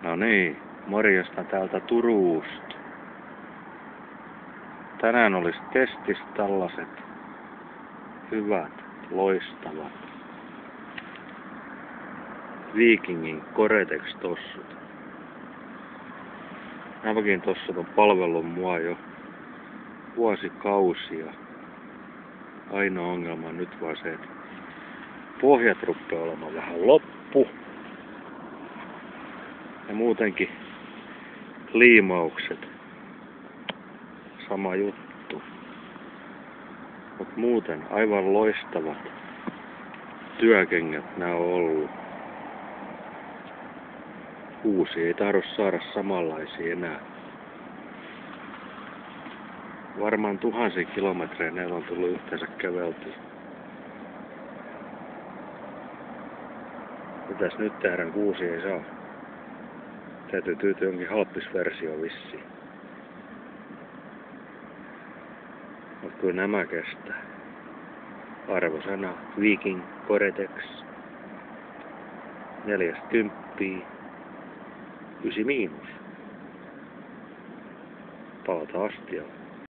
No niin, morjesta täältä Turusta. Tänään olisi testissä tällaiset hyvät, loistavat Vikingin Gore-Tex-tossut. Nämäkin tossut on palvellut mua jo vuosikausia. Ainoa ongelma on nyt vaan se, että pohjat rupeaa olemaan vähän loppu. Ja muutenkin liimaukset. Sama juttu. Mut muuten aivan loistavat työkengät nää on ollut. Uusia ei tahdo saada samanlaisia enää. Varmaan tuhansia kilometrejä näillä on tullut yhteensä käveltyä. Mitäs nyt tehdään, kun uusia ei saa? Täytyy tyytyä jonkin halppisversio vissiin. Mut kyllä nämä kestää. Arvosana Viking Gore-Tex 40, 9 miinus. Palataan astiaan.